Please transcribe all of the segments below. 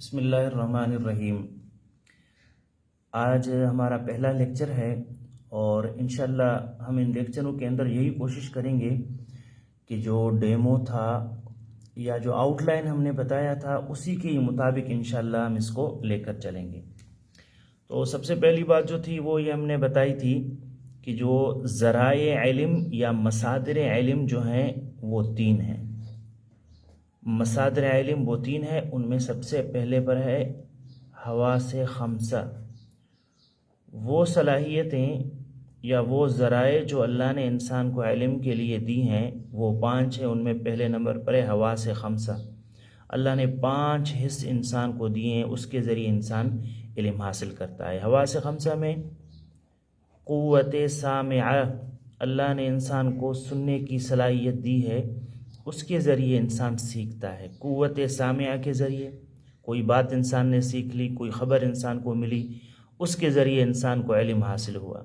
بسم اللہ الرحمن الرحیم۔ آج ہمارا پہلا لیکچر ہے اور انشاءاللہ ہم ان لیکچروں کے اندر یہی کوشش کریں گے کہ جو ڈیمو تھا یا جو آؤٹ لائن ہم نے بتایا تھا اسی کے مطابق انشاءاللہ ہم اس کو لے کر چلیں گے۔ تو سب سے پہلی بات جو تھی وہ یہ ہم نے بتائی تھی کہ جو ذرائع علم یا مصادر علم جو ہیں وہ تین ہیں۔ مصادر علم وہ تین ہیں، ان میں سب سے پہلے پر ہے حواس خمسہ۔ وہ صلاحیتیں یا وہ ذرائع جو اللہ نے انسان کو علم کے لیے دی ہیں وہ 5 ہیں۔ ان میں پہلے نمبر پر ہے حواس خمسہ۔ اللہ نے 5 حص انسان کو دیے ہیں، اس کے ذریعے انسان علم حاصل کرتا ہے۔ حواس خمسہ میں قوت سامعہ، اللہ نے انسان کو سننے کی صلاحیت دی ہے، اس کے ذریعے انسان سیکھتا ہے۔ قوت سامعہ کے ذریعے کوئی بات انسان نے سیکھ لی، کوئی خبر انسان کو ملی، اس کے ذریعے انسان کو علم حاصل ہوا۔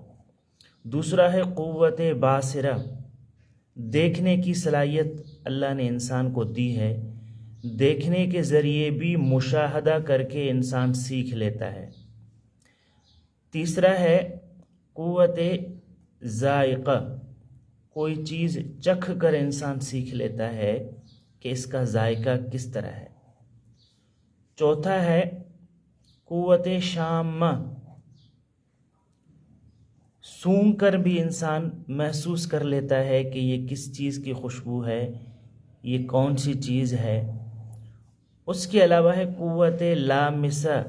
دوسرا ہے قوت باصرہ، دیکھنے کی صلاحیت اللہ نے انسان کو دی ہے، دیکھنے کے ذریعے بھی مشاہدہ کر کے انسان سیکھ لیتا ہے۔ تیسرا ہے قوت ذائقہ، کوئی چیز چکھ کر انسان سیکھ لیتا ہے کہ اس کا ذائقہ کس طرح ہے۔ چوتھا ہے قوت شامہ، سونگھ کر بھی انسان محسوس کر لیتا ہے کہ یہ کس چیز کی خوشبو ہے، یہ کون سی چیز ہے۔ اس کے علاوہ ہے قوت لامسہ،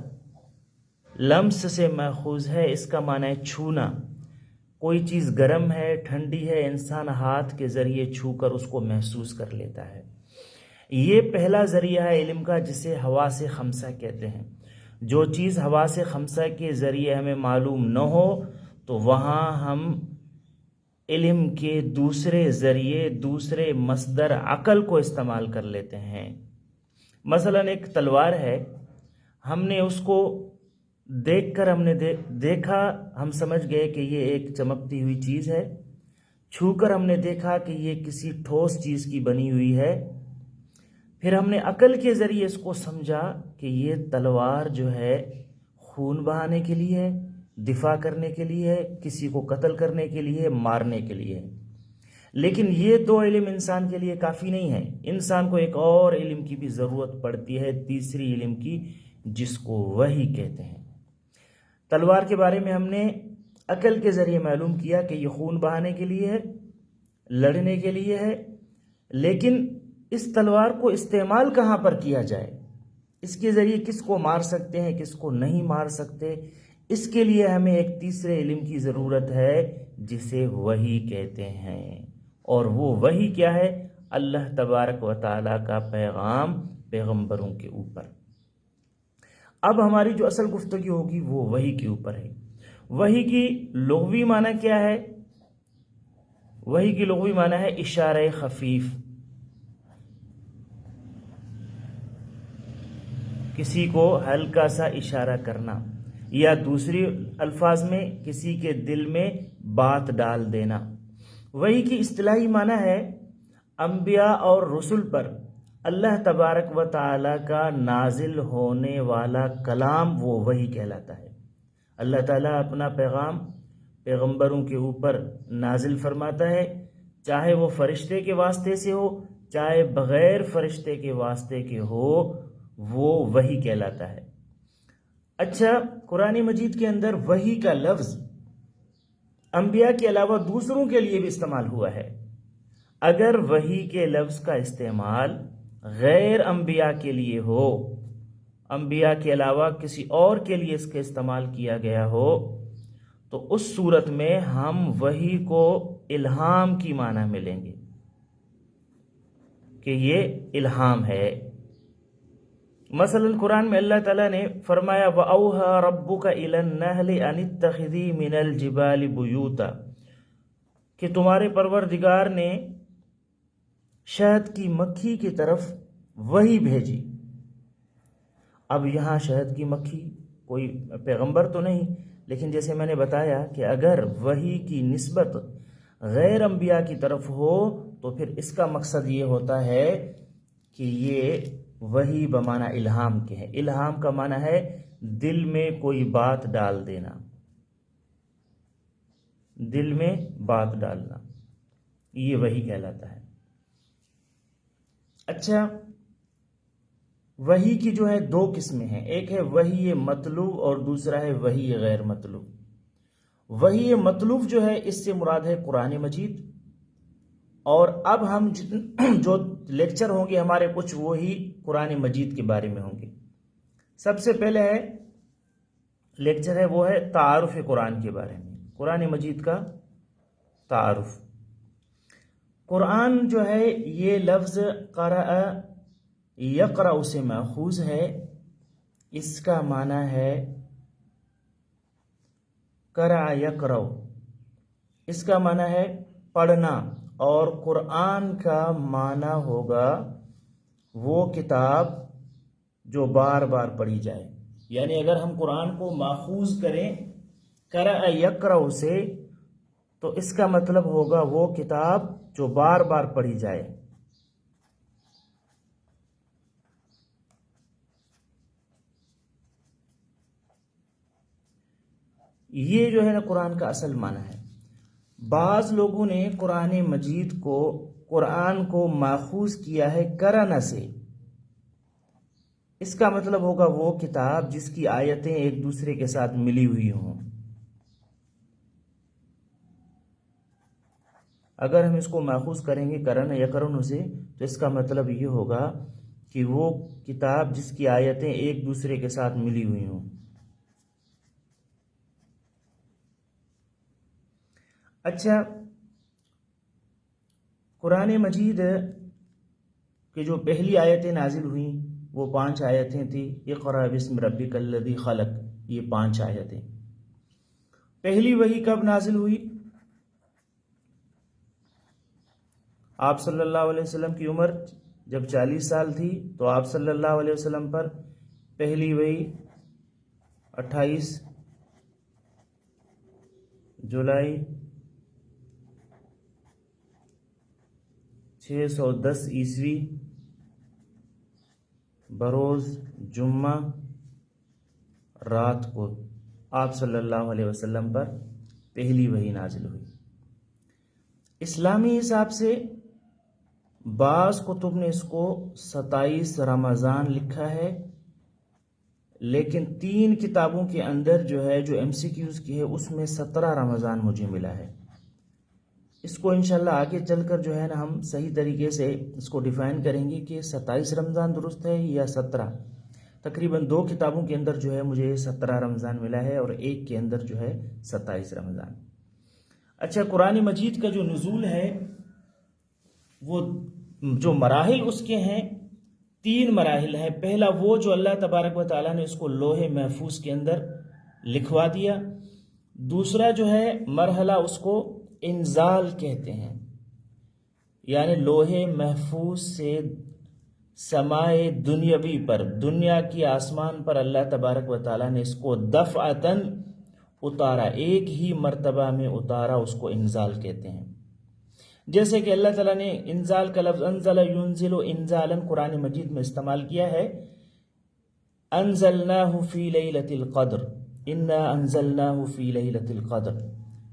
لمس سے ماخوذ ہے، اس کا معنی ہے چھونا۔ کوئی چیز گرم ہے، ٹھنڈی ہے، انسان ہاتھ کے ذریعے چھو کر اس کو محسوس کر لیتا ہے۔ یہ پہلا ذریعہ ہے علم کا جسے حواس خمسہ کہتے ہیں۔ جو چیز حواس خمسہ کے ذریعے ہمیں معلوم نہ ہو تو وہاں ہم علم کے دوسرے ذریعے، دوسرے مصدر عقل کو استعمال کر لیتے ہیں۔ مثلا ایک تلوار ہے، ہم نے اس کو دیکھ کر ہم نے دیکھا، ہم سمجھ گئے کہ یہ ایک چمکتی ہوئی چیز ہے۔ چھو کر ہم نے دیکھا کہ یہ کسی ٹھوس چیز کی بنی ہوئی ہے۔ پھر ہم نے عقل کے ذریعے اس کو سمجھا کہ یہ تلوار جو ہے خون بہانے کے لیے ہے، دفاع کرنے کے لیے ہے، کسی کو قتل کرنے کے لیے، مارنے کے لیے ہے۔ لیکن یہ 2 علم انسان کے لیے کافی نہیں ہے، انسان کو ایک اور علم کی بھی ضرورت پڑتی ہے، تیسری علم کی، جس کو وحی کہتے ہیں۔ تلوار کے بارے میں ہم نے عقل کے ذریعے معلوم کیا کہ یہ خون بہانے کے لیے ہے، لڑنے کے لیے ہے، لیکن اس تلوار کو استعمال کہاں پر کیا جائے، اس کے ذریعے کس کو مار سکتے ہیں، کس کو نہیں مار سکتے، اس کے لیے ہمیں ایک تیسرے علم کی ضرورت ہے جسے وحی کہتے ہیں۔ اور وہ وحی کیا ہے؟ اللہ تبارک و تعالیٰ کا پیغام پیغمبروں کے اوپر۔ اب ہماری جو اصل گفتگو ہوگی وہ وحی کے اوپر ہے۔ وحی کی لغوی معنی کیا ہے؟ وحی کی لغوی معنی ہے اشارہ خفیف، کسی کو ہلکا سا اشارہ کرنا، یا دوسری الفاظ میں کسی کے دل میں بات ڈال دینا۔ وحی کی اصطلاحی معنی ہے انبیاء اور رسل پر اللہ تبارک و تعالیٰ کا نازل ہونے والا کلام، وہ وحی کہلاتا ہے۔ اللہ تعالیٰ اپنا پیغام پیغمبروں کے اوپر نازل فرماتا ہے، چاہے وہ فرشتے کے واسطے سے ہو، چاہے بغیر فرشتے کے واسطے کے ہو، وہ وحی کہلاتا ہے۔ اچھا، قرآن مجید کے اندر وحی کا لفظ انبیاء کے علاوہ دوسروں کے لیے بھی استعمال ہوا ہے۔ اگر وحی کے لفظ کا استعمال غیر انبیاء کے لیے ہو، انبیاء کے علاوہ کسی اور کے لیے اس کا استعمال کیا گیا ہو، تو اس صورت میں ہم وحی کو الہام کی معنی میں لیں گے کہ یہ الہام ہے۔ مثلا قرآن میں اللہ تعالیٰ نے فرمایا وَأَوْحَى رَبُّكَ إِلَى النَّحْلِ أَنِ اتَّخِذِي مِنَ الْجِبَالِ بُيُوتًا، کہ تمہارے پروردگار نے شہد کی مکھی کی طرف وحی بھیجی۔ اب یہاں شہد کی مکھی کوئی پیغمبر تو نہیں، لیکن جیسے میں نے بتایا کہ اگر وحی کی نسبت غیر انبیاء کی طرف ہو تو پھر اس کا مقصد یہ ہوتا ہے کہ یہ وحی بمعنی الہام کے ہیں. الہام کا معنی ہے دل میں کوئی بات ڈال دینا، دل میں بات ڈالنا، یہ وحی کہلاتا ہے. اچھا، وحی کی جو ہے دو قسمیں ہیں، ایک ہے وحی مطلوب اور دوسرا ہے وحی غیر مطلوب. وحی مطلوب جو ہے اس سے مراد ہے قرآن مجید. اور اب ہم جو لیکچر ہوں گے ہمارے کچھ وہی قرآن مجید کے بارے میں ہوں گے. سب سے پہلے ہے لیکچر ہے وہ ہے تعارف قرآن کے بارے میں، قرآن مجید کا تعارف. قرآن جو ہے یہ لفظ قرأ یقرأ سے ماخوذ ہے. اس کا معنی ہے قرأ یقرأ، اس کا معنی ہے پڑھنا، اور قرآن کا معنی ہوگا وہ کتاب جو بار بار پڑھی جائے. یعنی اگر ہم قرآن کو ماخوذ کریں قرأ یقرأ سے تو اس کا مطلب ہوگا وہ کتاب جو بار بار پڑھی جائے. یہ جو ہے نا قرآن کا اصل معنی ہے. بعض لوگوں نے قرآن مجید کو، قرآن کو ماخوذ کیا ہے قرأ سے. اس کا مطلب ہوگا وہ کتاب جس کی آیتیں ایک دوسرے کے ساتھ ملی ہوئی ہوں. اگر ہم اس کو ماخوذ کریں گے قرأ یقرأ سے تو اس کا مطلب یہ ہوگا کہ وہ کتاب جس کی آیتیں ایک دوسرے کے ساتھ ملی ہوئی ہوں. اچھا، قرآن مجید کی جو پہلی آیتیں نازل ہوئیں وہ 5 آیتیں تھیں. اقرأ بسم ربک الذی خلق، یہ 5 آیتیں. پہلی وحی کب نازل ہوئی؟ آپ صلی اللہ علیہ وسلم کی عمر جب 40 سال تھی تو آپ صلی اللہ علیہ وسلم پر پہلی وحی 28 جولائی 610 عیسوی بروز جمعہ رات کو آپ صلی اللہ علیہ وسلم پر پہلی وحی نازل ہوئی. اسلامی حساب سے بعض کتب نے اس کو 27 رمضان لکھا ہے، لیکن 3 کتابوں کے اندر جو ہے جو MCQs کی ہے اس میں 17 رمضان مجھے ملا ہے. اس کو انشاءاللہ آگے چل کر جو ہے نا ہم صحیح طریقے سے اس کو ڈیفائن کریں گے کہ 27 رمضان درست ہے یا 17. تقریباً 2 کتابوں کے اندر جو ہے مجھے 17 رمضان ملا ہے اور ایک کے اندر جو ہے 27 رمضان. اچھا، قرآن مجید کا جو نزول ہے وہ جو مراحل اس کے ہیں 3 مراحل ہیں. پہلا وہ جو اللہ تبارک و تعالیٰ نے اس کو لوح محفوظ کے اندر لکھوا دیا. دوسرا جو ہے مرحلہ اس کو انزال کہتے ہیں، یعنی لوح محفوظ سے سمائے دنیاوی پر، دنیا کی آسمان پر اللہ تبارک و تعالیٰ نے اس کو دفعتاً اتارا، ایک ہی مرتبہ میں اتارا، اس کو انزال کہتے ہیں. جیسے کہ اللہ تعالیٰ نے انزال کا لفظ انزل ینزل انزالاً قرآن مجید میں استعمال کیا ہے. انزلناہ فی لیلۃ القدر، انا انزلناہ فی لیلۃ القدر.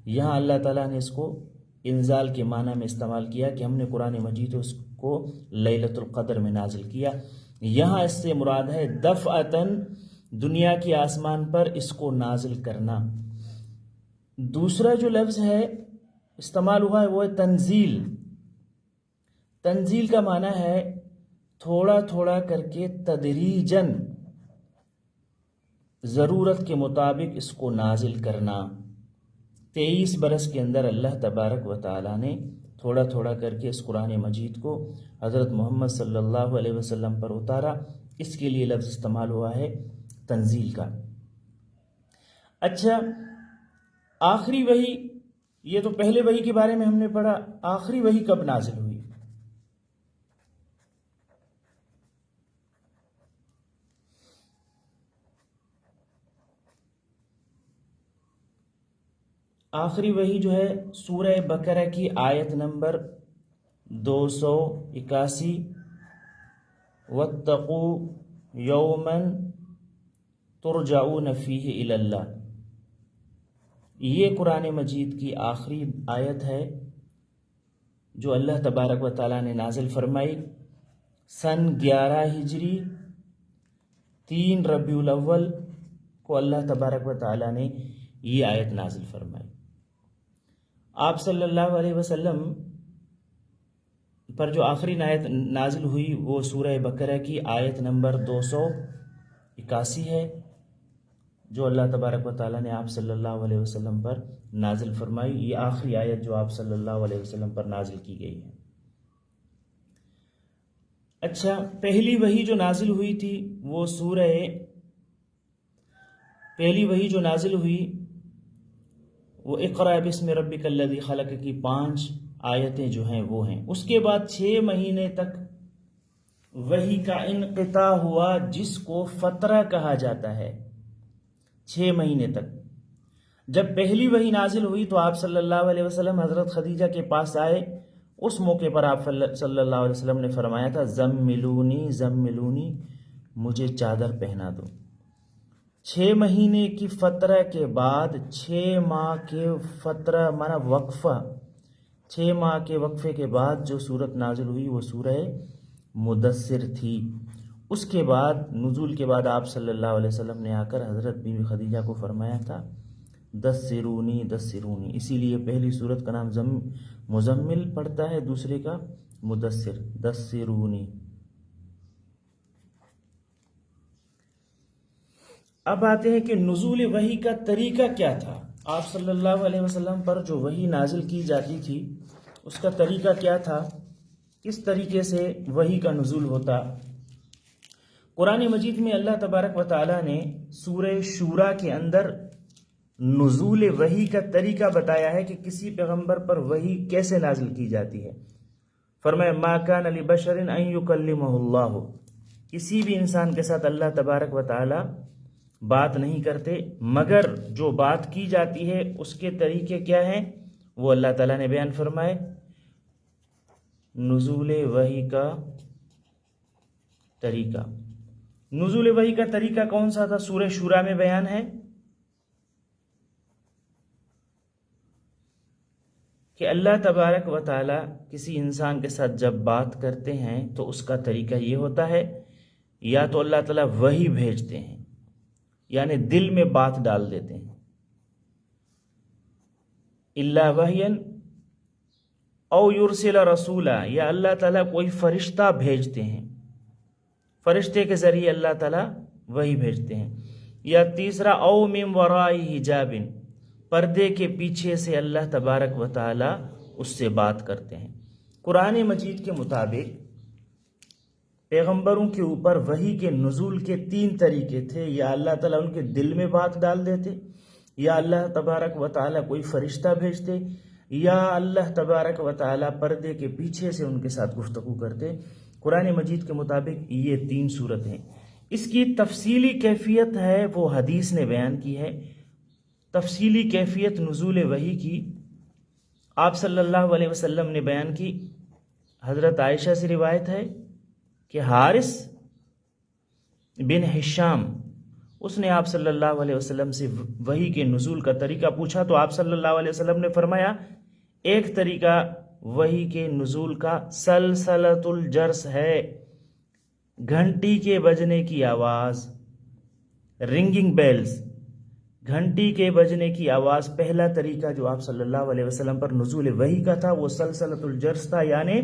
یہاں اللہ تعالیٰ نے اس کو انزال کے معنی میں استعمال کیا کہ ہم نے قرآن مجید اس کو لیلۃ القدر میں نازل کیا. یہاں اس سے مراد ہے دفعتاً، دنیا کی آسمان پر اس کو نازل کرنا. دوسرا جو لفظ ہے استعمال ہوا ہے وہ ہے تنزیل. تنزیل کا معنی ہے تھوڑا تھوڑا کر کے تدریجاً، ضرورت کے مطابق اس کو نازل کرنا. 23 برس کے اندر اللہ تبارک و تعالیٰ نے تھوڑا تھوڑا کر کے اس قرآن مجید کو حضرت محمد صلی اللہ علیہ وسلم پر اتارا. اس کے لیے لفظ استعمال ہوا ہے تنزیل کا. اچھا، آخری وحی، یہ تو پہلے وحی کے بارے میں ہم نے پڑھا. آخری وحی کب نازل ہوئی؟ آخری وحی جو ہے سورہ بقرہ کی آیت نمبر 281 وَاتَّقُوا يَوْمًا تُرْجَعُونَ فِيهِ إِلَى اللَّهِ. یہ قرآن مجید کی آخری آیت ہے جو اللہ تبارک و تعالیٰ نے نازل فرمائی سن 11 ہجری 3 ربیع الاول کو اللہ تبارک و تعالیٰ نے یہ آیت نازل فرمائی. آپ صلی اللہ علیہ وسلم پر جو آخری آیت نازل ہوئی وہ سورہ بقرہ کی آیت نمبر 281 ہے جو اللہ تبارک و تعالیٰ نے آپ صلی اللہ علیہ وسلم پر نازل فرمائی. یہ آخری آیت جو آپ صلی اللہ علیہ وسلم پر نازل کی گئی ہے. اچھا، پہلی وحی جو نازل ہوئی تھی وہ پہلی وحی جو نازل ہوئی وہ اقرأ باسم ربک الذی خلق کی 5 آیتیں جو ہیں وہ ہیں. اس کے بعد 6 مہینے تک وحی کا انقطاع ہوا جس کو فترہ کہا جاتا ہے. 6 مہینے تک. جب پہلی وحی نازل ہوئی تو آپ صلی اللہ علیہ وسلم حضرت خدیجہ کے پاس آئے. اس موقع پر آپ صلی اللہ علیہ وسلم نے فرمایا تھا زملونی زملونی، مجھے چادر پہنا دو. 6 مہینے کی فترہ کے بعد 6 ماہ کے فترہ مانا وقفہ، 6 ماہ کے وقفے کے بعد جو صورت نازل ہوئی وہ سورہ مدثر تھی. اس کے بعد نزول کے بعد آپ صلی اللہ علیہ وسلم نے آ کر حضرت بی بی خدیجہ کو فرمایا تھا دثرونی دثرونی. اسی لیے پہلی صورت کا نام مزمل پڑتا ہے، دوسرے کا مدثر. دثرونی. اب آتے ہیں کہ نزول وحی کا طریقہ کیا تھا. آپ صلی اللہ علیہ وسلم پر جو وحی نازل کی جاتی تھی اس کا طریقہ کیا تھا، کس طریقے سے وحی کا نزول ہوتا. قرآن مجید میں اللہ تبارک و تعالیٰ نے سورہ شورا کے اندر نزول وحی کا طریقہ بتایا ہے کہ کسی پیغمبر پر وحی کیسے نازل کی جاتی ہے. فرمایا ما کان لبشر ان یکلمہ اللہ، کسی بھی انسان کے ساتھ اللہ تبارک و تعالیٰ بات نہیں کرتے مگر جو بات کی جاتی ہے اس کے طریقے کیا ہیں وہ اللہ تعالیٰ نے بیان فرمائے. نزول وحی کا طریقہ، نزول وحی کا طریقہ کون سا تھا؟ سورہ شورا میں بیان ہے کہ اللہ تبارک و تعالیٰ کسی انسان کے ساتھ جب بات کرتے ہیں تو اس کا طریقہ یہ ہوتا ہے یا تو اللہ تعالیٰ وحی بھیجتے ہیں یعنی دل میں بات ڈال دیتے ہیں، الا وحین او یرسل رسولا، یا اللہ تعالیٰ کوئی فرشتہ بھیجتے ہیں، فرشتے کے ذریعے اللہ تعالیٰ وحی بھیجتے ہیں. یا تیسرا او من وراء حجاب، پردے کے پیچھے سے اللہ تبارک و تعالیٰ اس سے بات کرتے ہیں. قرآن مجید کے مطابق پیغمبروں کے اوپر وحی کے نزول کے 3 طریقے تھے. یا اللہ تعالیٰ ان کے دل میں بات ڈال دیتے، یا اللہ تبارک و تعالیٰ کوئی فرشتہ بھیجتے، یا اللہ تبارک و تعالیٰ پردے کے پیچھے سے ان کے ساتھ گفتگو کرتے. قرآن مجید کے مطابق یہ 3 صورت ہیں. اس کی تفصیلی کیفیت ہے وہ حدیث نے بیان کی ہے. تفصیلی کیفیت نزول وحی کی آپ صلی اللہ علیہ وسلم نے بیان کی. حضرت عائشہ سے روایت ہے کہ حارث بن ہشام اس نے آپ صلی اللہ علیہ وسلم سے وحی کے نزول کا طریقہ پوچھا تو آپ صلی اللہ علیہ وسلم نے فرمایا ایک طریقہ وحی کے نزول کا سلسلۃ الجرس ہے، گھنٹی کے بجنے کی آواز، رنگنگ بیلز، گھنٹی کے بجنے کی آواز. پہلا طریقہ جو آپ صلی اللہ علیہ وسلم پر نزول وحی کا تھا وہ سلسلۃ الجرس تھا یعنی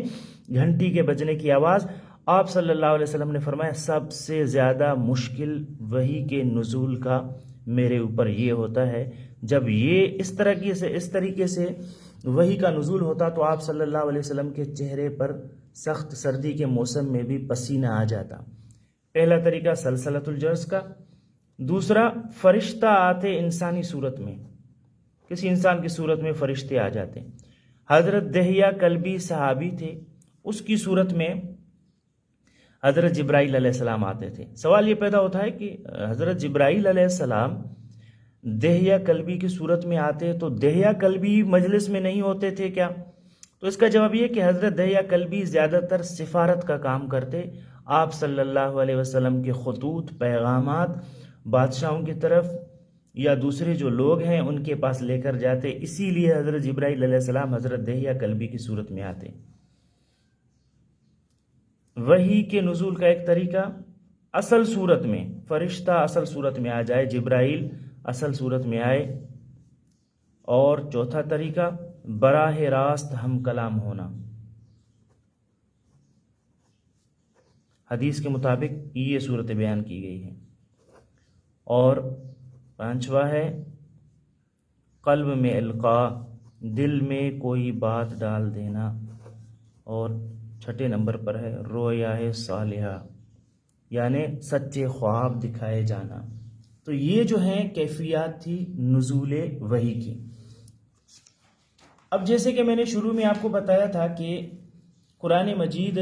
گھنٹی کے بجنے کی آواز. آپ صلی اللہ علیہ وسلم نے فرمایا سب سے زیادہ مشکل وحی کے نزول کا میرے اوپر یہ ہوتا ہے جب یہ اس طریقے سے وحی کا نزول ہوتا تو آپ صلی اللہ علیہ وسلم کے چہرے پر سخت سردی کے موسم میں بھی پسینہ آ جاتا. پہلا طریقہ سلسلۃ الجرس کا. دوسرا فرشتہ آتے انسانی صورت میں، کسی انسان کی صورت میں فرشتے آ جاتے. حضرت دہیہ کلبی صحابی تھے، اس کی صورت میں حضرت جبرائیل علیہ السلام آتے تھے. سوال یہ پیدا ہوتا ہے کہ حضرت جبرائیل علیہ السلام دہیہ کلبی کی صورت میں آتے تو دہیہ کلبی مجلس میں نہیں ہوتے تھے کیا؟ تو اس کا جواب یہ کہ حضرت دہیہ کلبی زیادہ تر سفارت کا کام کرتے. آپ صلی اللہ علیہ وسلم کے خطوط، پیغامات بادشاہوں کی طرف یا دوسرے جو لوگ ہیں ان کے پاس لے کر جاتے، اسی لیے حضرت جبرائیل علیہ السلام حضرت دحیہ کلبی کی صورت میں آتے۔ وحی کے نزول کا ایک طریقہ، اصل صورت میں فرشتہ اصل صورت میں آ جائے، جبرائیل اصل صورت میں آئے، اور چوتھا طریقہ براہ راست ہم کلام ہونا، حدیث کے مطابق یہ صورت بیان کی گئی ہے۔ اور پانچواں ہے قلب میں القاء، دل میں کوئی بات ڈال دینا، اور چھٹے نمبر پر ہے رویا صالحہ، یعنی سچے خواب دکھائے جانا۔ تو یہ جو ہیں کیفیات تھی نزول وحی کی۔ اب جیسے کہ میں نے شروع میں آپ کو بتایا تھا کہ قرآن مجید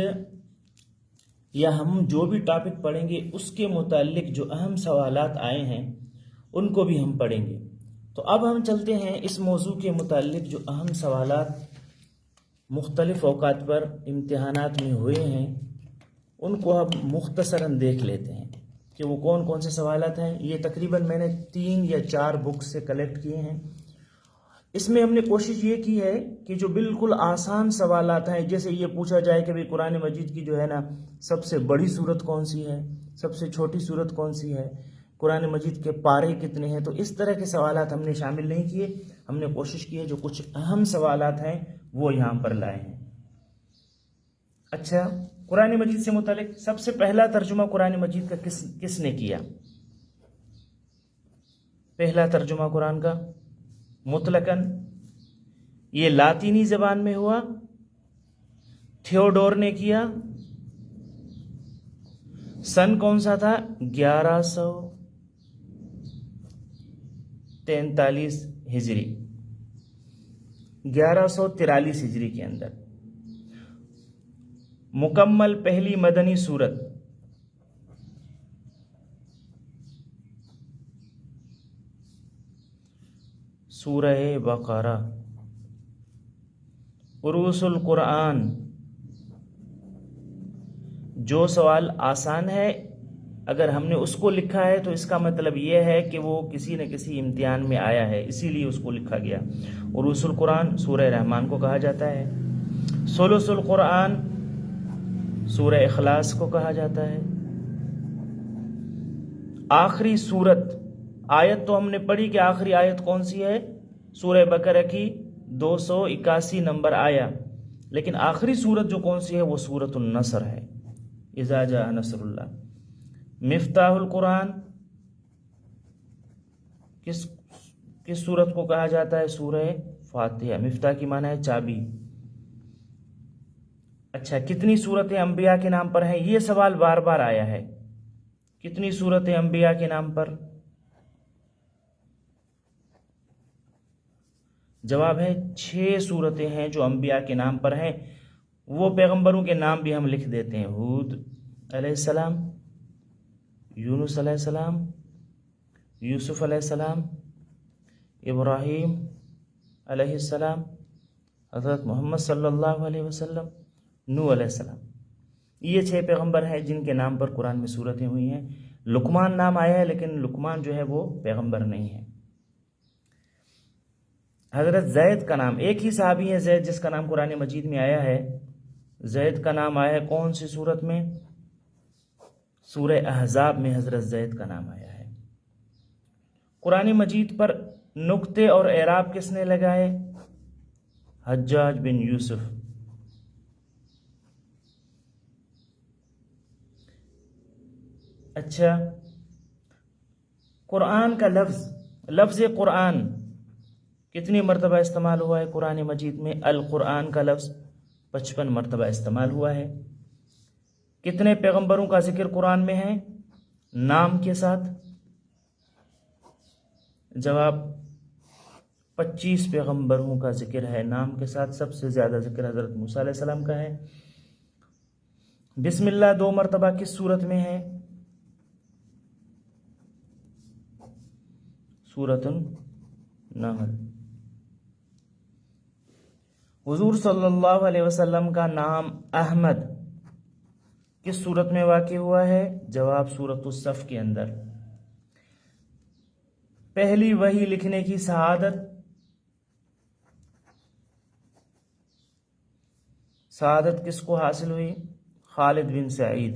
یا ہم جو بھی ٹاپک پڑھیں گے اس کے متعلق جو اہم سوالات آئے ہیں ان کو بھی ہم پڑھیں گے۔ تو اب ہم چلتے ہیں اس موضوع کے متعلق جو اہم سوالات مختلف اوقات پر امتحانات میں ہوئے ہیں ان کو اب مختصراً دیکھ لیتے ہیں کہ وہ کون کون سے سوالات ہیں۔ یہ تقریباً میں نے 3 یا 4 بکس سے کلیکٹ کیے ہیں۔ اس میں ہم نے کوشش یہ کی ہے کہ جو بالکل آسان سوالات ہیں، جیسے یہ پوچھا جائے کہ قرآن مجید کی جو ہے نا سب سے بڑی سورت کون سی ہے، سب سے چھوٹی سورت کون سی ہے، قرآن مجید کے پارے کتنے ہیں، تو اس طرح کے سوالات ہم نے شامل نہیں کیے۔ ہم نے کوشش کی ہے جو کچھ اہم سوالات ہیں وہ یہاں پر لائے ہیں۔ اچھا، قرآن مجید سے متعلق سب سے پہلا ترجمہ قرآن مجید کا کس نے کیا؟ پہلا ترجمہ قرآن کا مطلقاً یہ لاطینی زبان میں ہوا، تھیوڈور نے کیا۔ سن کون سا تھا؟ 1143 ہجری، 1143 ہجری کے اندر مکمل پہلی مدنی سورت سورہ بقرہ، عروس القرآن۔ جو سوال آسان ہے اگر ہم نے اس کو لکھا ہے تو اس کا مطلب یہ ہے کہ وہ کسی نہ کسی امتحان میں آیا ہے، اسی لیے اس کو لکھا گیا۔ عروس القرآن سورہ رحمان کو کہا جاتا ہے، ثلث القرآن سورہ اخلاص کو کہا جاتا ہے۔ آخری سورت آیت تو ہم نے پڑھی کہ آخری آیت کون سی ہے، سورہ بقرہ کی 281 نمبر آیا، لیکن آخری سورت جو کون سی ہے وہ سورۃ النصر ہے، اذا جاء نصر اللہ۔ مفتاح القرآن کس سورت کو کہا جاتا ہے؟ سورہ فاتحہ۔ مفتاح کی معنی ہے چابی۔ اچھا، کتنی سورتیں انبیاء کے نام پر ہیں؟ یہ سوال بار بار آیا ہے، کتنی سورتیں انبیاء کے نام پر؟ جواب ہے 6 سورتیں ہیں جو انبیاء کے نام پر ہیں۔ وہ پیغمبروں کے نام بھی ہم لکھ دیتے ہیں، ہود علیہ السلام، یونس علیہ السلام، یوسف علیہ السلام، ابراہیم علیہ السلام، حضرت محمد صلی اللہ علیہ وسلم، نوح علیہ السلام۔ یہ 6 پیغمبر ہیں جن کے نام پر قرآن میں سورتیں ہوئی ہیں۔ لقمان نام آیا ہے لیکن لقمان جو ہے وہ پیغمبر نہیں ہے۔ حضرت زید کا نام، ایک ہی صحابی ہے زید جس کا نام قرآن مجید میں آیا ہے۔ زید کا نام آیا ہے کون سی سورت میں؟ سورہ احزاب میں حضرت زید کا نام آیا ہے۔ قرآن مجید پر نقطے اور اعراب کس نے لگائے؟ حجاج بن یوسف۔ اچھا، قرآن کا لفظ قرآن کتنی مرتبہ استعمال ہوا ہے قرآن مجید میں؟ القرآن کا لفظ 55 مرتبہ استعمال ہوا ہے۔ کتنے پیغمبروں کا ذکر قرآن میں ہے نام کے ساتھ؟ جواب 25 پیغمبروں کا ذکر ہے نام کے ساتھ۔ سب سے زیادہ ذکر حضرت موسیٰ علیہ السلام کا ہے۔ بسم اللہ 2 مرتبہ کس صورت میں ہے؟ سورۃ النحل۔ حضور صلی اللہ علیہ وسلم کا نام احمد کس صورت میں واقع ہوا ہے؟ جواب سورۃ الصف کے اندر۔ پہلی وحی لکھنے کی سعادت کس کو حاصل ہوئی؟ خالد بن سعید۔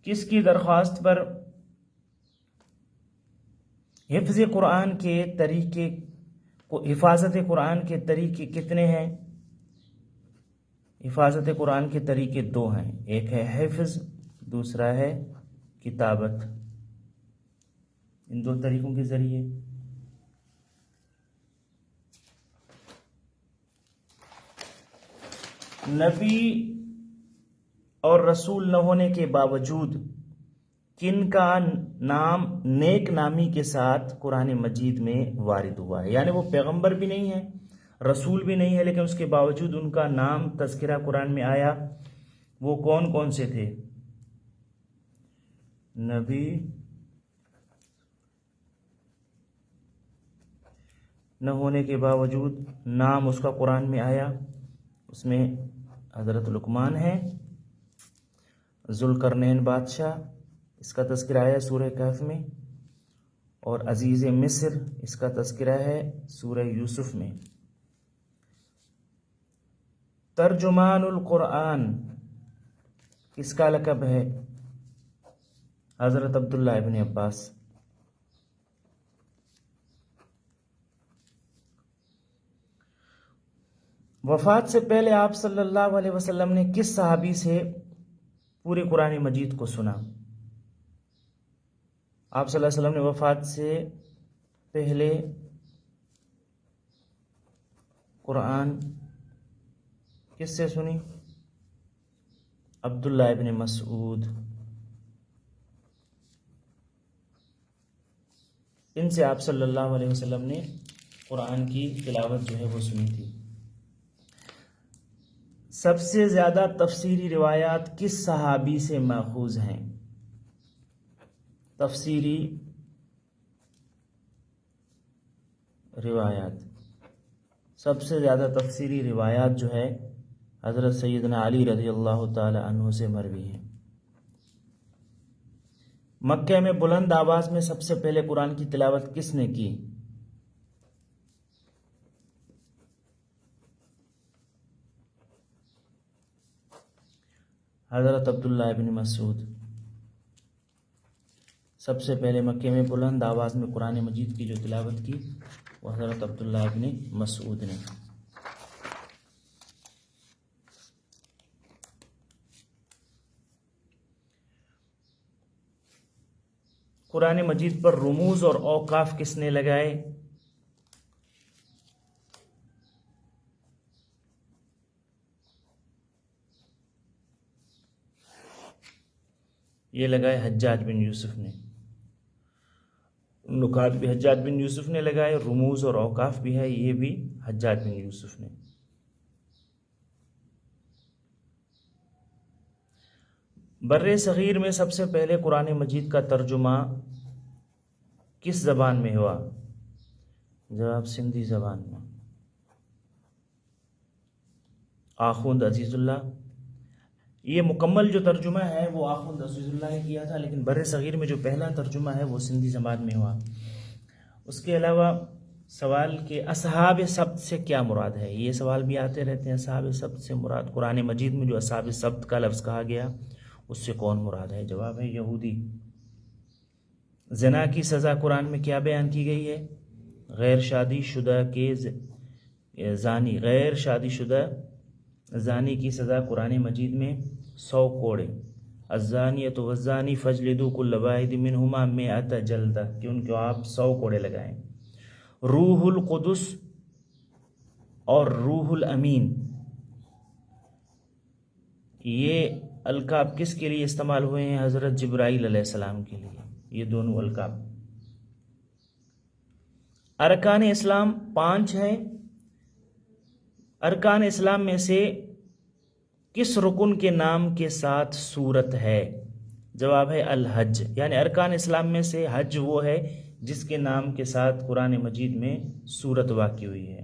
کس کی درخواست پر حفاظت قرآن کے طریقے کتنے ہیں؟ حفاظت قرآن کے طریقے دو ہیں، ایک ہے حفظ، دوسرا ہے کتابت۔ ان دو طریقوں کے ذریعے نبی اور رسول نہ ہونے کے باوجود کن کا نام نیک نامی کے ساتھ قرآن مجید میں وارد ہوا ہے؟ یعنی وہ پیغمبر بھی نہیں ہے، رسول بھی نہیں ہے، لیکن اس کے باوجود ان کا نام تذکرہ قرآن میں آیا۔ وہ کون کون سے تھے؟ نبی نہ ہونے کے باوجود نام اس کا قرآن میں آیا، اس میں حضرت لقمان ہے، ذوالقرنین بادشاہ، اس کا تذکرہ ہے سورہ کہف میں، اور عزیز مصر، اس کا تذکرہ ہے سورہ یوسف میں۔ ترجمان القرآن کس کا لقب ہے؟ حضرت عبداللہ ابن عباس۔ وفات سے پہلے آپ صلی اللہ علیہ وسلم نے کس صحابی سے پورے قرآن مجید کو سنا؟ آپ صلی اللہ علیہ وسلم نے وفات سے پہلے قرآن کس سے سنی؟ عبداللہ ابن مسعود۔ ان سے آپ صلی اللہ علیہ وسلم نے قرآن کی تلاوت جو ہے وہ سنی تھی۔ سب سے زیادہ تفسیری روایات کس صحابی سے ماخوذ ہیں؟ تفسیری روایات، سب سے زیادہ تفسیری روایات جو ہے حضرت سیدنا علی رضی اللہ تعالی عنہ سے مروی ہیں۔ مکہ میں بلند آواز میں سب سے پہلے قرآن کی تلاوت کس نے کی؟ حضرت عبداللہ ابن مسعود۔ سب سے پہلے مکے میں بلند آواز میں قرآن مجید کی جو تلاوت کی وہ حضرت عبداللہ ابن مسعود نے۔ قرآن مجید پر رموز اور اوقاف کس نے لگائے؟ یہ لگائے حجاج بن یوسف نے۔ نکات بھی حجاج بن یوسف نے لگائے، رموز اور اوقاف بھی ہے، یہ بھی حجاج بن یوسف نے۔ بر صغیر میں سب سے پہلے قرآن مجید کا ترجمہ کس زبان میں ہوا؟ جواب سندھی زبان میں۔ آخوند عزیز اللہ، یہ مکمل جو ترجمہ ہے وہ آخوند عزیز اللہ نے کیا تھا، لیکن بر صغیر میں جو پہلا ترجمہ ہے وہ سندھی زبان میں ہوا۔ اس کے علاوہ سوال کہ اصحاب سبت سے کیا مراد ہے، یہ سوال بھی آتے رہتے ہیں۔ اصحاب سبت سے مراد قرآن مجید میں جو اصحاب سبت کا لفظ کہا گیا اس سے کون مراد ہے؟ جواب ہے یہودی۔ زنا کی سزا قرآن میں کیا بیان کی گئی ہے؟ غیر شادی شدہ زانی کی سزا قرآن مجید میں 100 کوڑے، الزانیۃ والزانی فاجلدوا کل واحد منہما 100 جلدہ، کہ ان کو آپ 100 کوڑے لگائیں۔ روح القدس اور روح الامین، یہ القاب کس کے لیے استعمال ہوئے ہیں؟ حضرت جبرائیل علیہ السلام کے لیے، یہ دونوں القاب۔ ارکان اسلام 5 ہیں، ارکان اسلام میں سے کس رکن کے نام کے ساتھ سورت ہے؟ جواب ہے الحج، یعنی ارکان اسلام میں سے حج وہ ہے جس کے نام کے ساتھ قرآن مجید میں سورت واقع ہوئی ہے۔